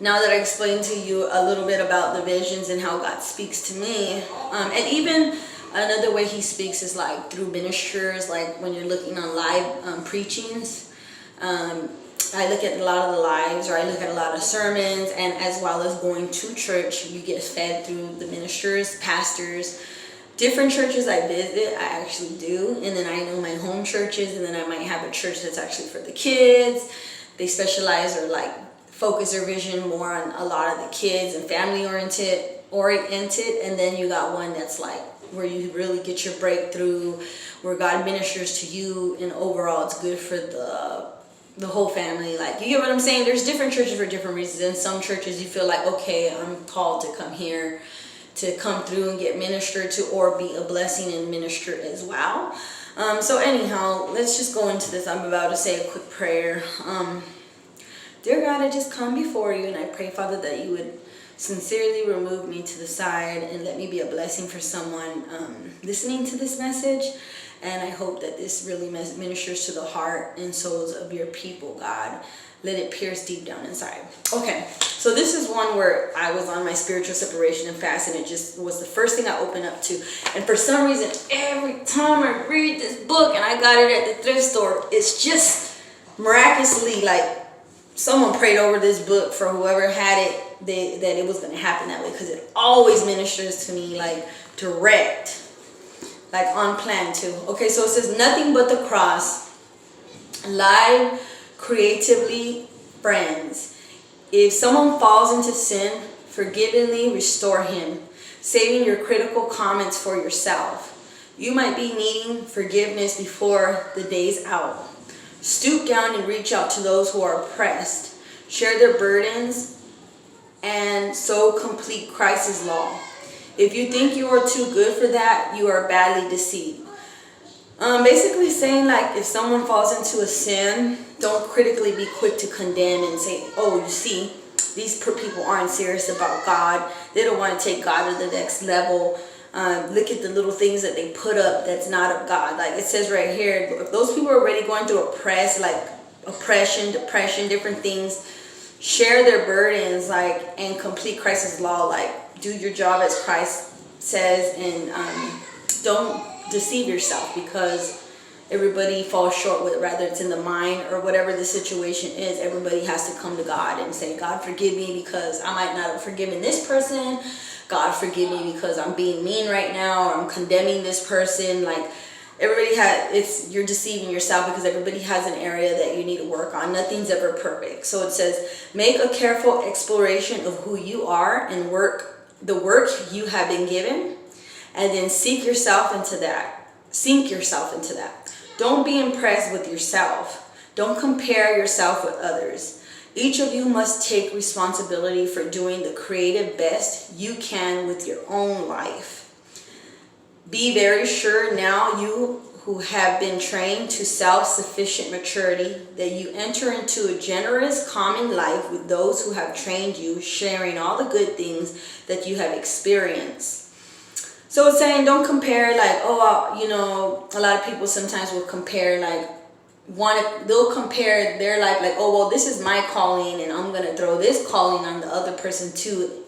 now that I explained to you a little bit about the visions and how God speaks to me, and even another way he speaks is like through ministers, like when you're looking on live preachings. I look at a lot of the lives, or I look at a lot of sermons, and as well as going to church, you get fed through the ministers, pastors. Different churches I visit, I actually do, and then I know my home churches, and then I might have a church that's actually for the kids. They specialize or like focus their vision more on a lot of the kids and family oriented, and then you got one that's like where you really get your breakthrough, where God ministers to you, and overall it's good for the whole family. Like, you get what I'm saying? There's different churches for different reasons. In some churches you feel like, okay, I'm called to come here to come through and get ministered to, or be a blessing and minister as well. So anyhow, let's just go into this. I'm about to say a quick prayer. Dear God, I just come before you, and I pray, Father, that you would sincerely remove me to the side and let me be a blessing for someone listening to this message. And I hope that this really ministers to the heart and souls of your people, God. Let it pierce deep down inside. Okay, so this is one where I was on my spiritual separation and fast, and it just was the first thing I opened up to. And for some reason, every time I read this book, and I got it at the thrift store, it's just miraculously like someone prayed over this book for whoever had it, that it was going to happen that way, because it always ministers to me like direct, like unplanned too. Okay, so it says, nothing but the cross, live creatively friends. If someone falls into sin, forgivingly restore him, saving your critical comments for yourself. You might be needing forgiveness before the day's out. Stoop down and reach out to those who are oppressed. Share their burdens and so complete Christ's law. If you think you are too good for that, you are badly deceived. Basically saying, like, if someone falls into a sin, don't critically be quick to condemn and say, oh, you see, these people aren't serious about God. They don't want to take God to the next level. Look at the little things that they put up that's not of God. Like it says right here, if those people are already going through oppression, depression, different things, share their burdens, like, and complete Christ's law. Like, do your job as Christ says, and don't deceive yourself, because everybody falls short with, whether it's in the mind or whatever the situation is. Everybody has to come to God and say, God, forgive me because I might not have forgiven this person. God, forgive me because I'm being mean right now, or I'm condemning this person. Like, everybody you're deceiving yourself, because everybody has an area that you need to work on. Nothing's ever perfect. So it says, make a careful exploration of who you are and the work you have been given, and then sink yourself into that. Don't be impressed with yourself. Don't compare yourself with others. Each of you must take responsibility for doing the creative best you can with your own life. Be very sure now, you who have been trained to self-sufficient maturity, that you enter into a generous, common life with those who have trained you, sharing all the good things that you have experienced. So it's saying, don't compare, like, a lot of people sometimes will compare, like, they'll compare their life, like, oh, well, this is my calling, and I'm going to throw this calling on the other person too.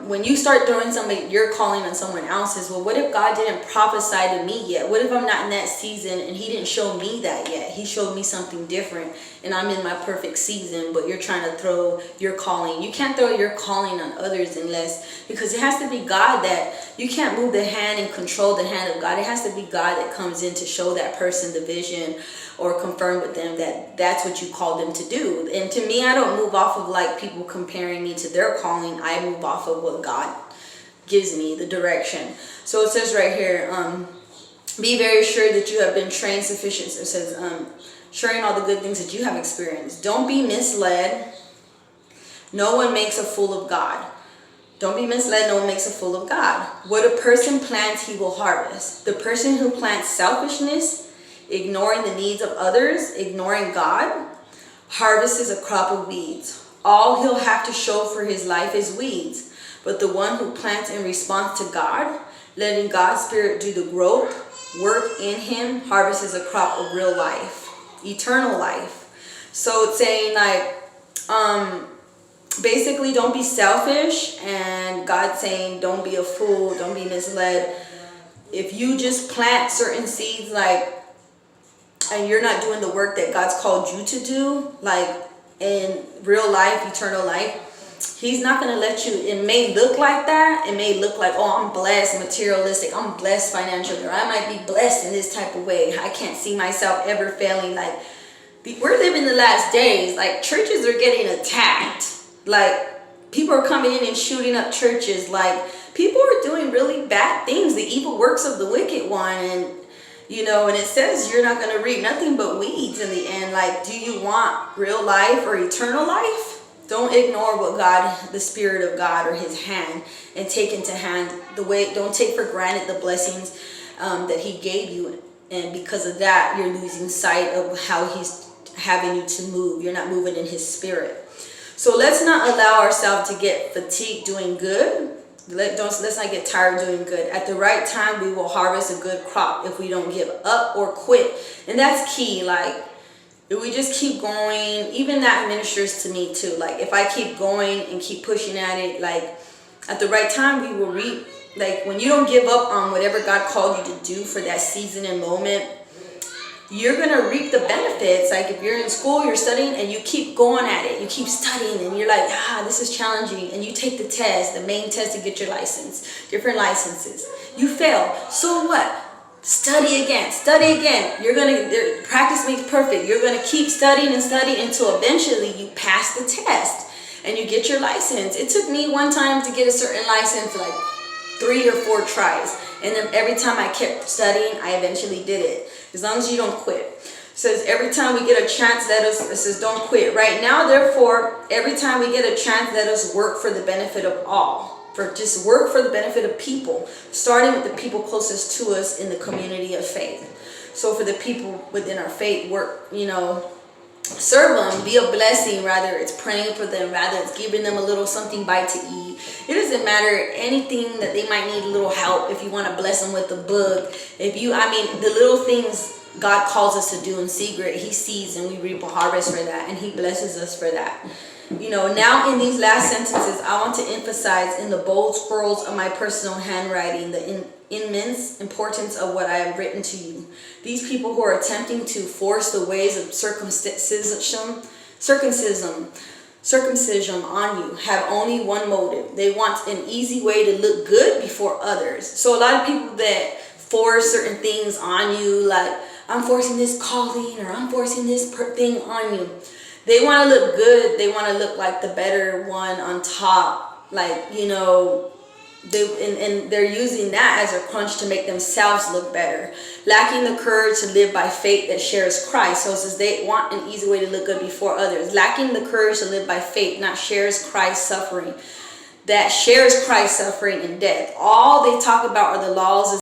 When you start throwing your calling on someone else's, well, what if God didn't prophesy to me yet? What if I'm not in that season and he didn't show me that yet? He showed me something different, and I'm in my perfect season, but you're trying to throw your calling. You can't throw your calling on others because it has to be God. That you can't move the hand and control the hand of God. It has to be God that comes in to show that person the vision, or confirm with them that that's what you called them to do. And to me, I don't move off of like people comparing me to their calling. I move off of what God gives me, the direction. So it says right here, be very sure that you have been trained sufficient. It says, sharing all the good things that you have experienced. Don't be misled. No one makes a fool of God. Don't be misled. No one makes a fool of God. What a person plants, he will harvest. The person who plants selfishness, ignoring the needs of others, ignoring God, harvests a crop of weeds. All he'll have to show for his life is weeds. But the one who plants in response to God, letting God's Spirit do the growth, work in him, harvests a crop of real life, eternal life. So it's saying, like, basically, don't be selfish, and God's saying don't be a fool, don't be misled. If you just plant certain seeds, like, and you're not doing the work that God's called you to do, like in real life, eternal life, He's not going to let you. It may look like that. It may look like, oh, I'm blessed, materialistic, I'm blessed financially, or I might be blessed in this type of way. I can't see myself ever failing. Like, we're living the last days. Like, churches are getting attacked. Like, people are coming in and shooting up churches. Like, people are doing really bad things, the evil works of the wicked one. And, you know, and it says you're not going to reap nothing but weeds in the end. Like, do you want real life or eternal life? Don't ignore what God, the Spirit of God, or His hand, and take into hand the way. Don't take for granted the blessings that He gave you. And because of that, you're losing sight of how He's having you to move. You're not moving in His Spirit. So let's not allow ourselves to get fatigued doing good. Let's not get tired doing good. At the right time, we will harvest a good crop if we don't give up or quit. And that's key. Like, if we just keep going, even that ministers to me too. Like, if I keep going and keep pushing at it, like, at the right time, we will reap. Like, when you don't give up on whatever God called you to do for that season and moment, you're going to reap the benefits. Like, if you're in school, you're studying, and you keep going at it, you keep studying, and you're like, this is challenging, and you take the test, the main test to get your license, different licenses. You fail. So what? Study again. Study again. You're going to, practice makes perfect. You're going to keep studying and studying until eventually you pass the test and you get your license. It took me one time to get a certain license, like 3 or 4 tries. And then every time I kept studying, I eventually did it. As long as you don't quit. It says every time we get a chance, it says don't quit. Right now, therefore, every time we get a chance, let us work for the benefit of all. Just work for the benefit of people, starting with the people closest to us in the community of faith. So for the people within our faith, work, serve them, be a blessing, rather it's praying for them, rather it's giving them a little something bite to eat. It doesn't matter anything that they might need a little help. If you want to bless them with a book, the little things God calls us to do in secret, He sees, and we reap a harvest for that, and He blesses us for that. Now in these last sentences, I want to emphasize in the bold scrolls of my personal handwriting the immense importance of what I have written to you. These people who are attempting to force the ways of circumcision on you have only one motive. They want an easy way to look good before others. So a lot of people that force certain things on you, like, I'm forcing this calling, or I'm forcing this thing on you. They want to look good. They want to look like the better one on top. Like, they're using that as a crutch to make themselves look better. Lacking the courage to live by faith that shares Christ. So it says they want an easy way to look good before others. Lacking the courage to live by faith, not shares Christ's suffering. That shares Christ's suffering and death. All they talk about are the laws of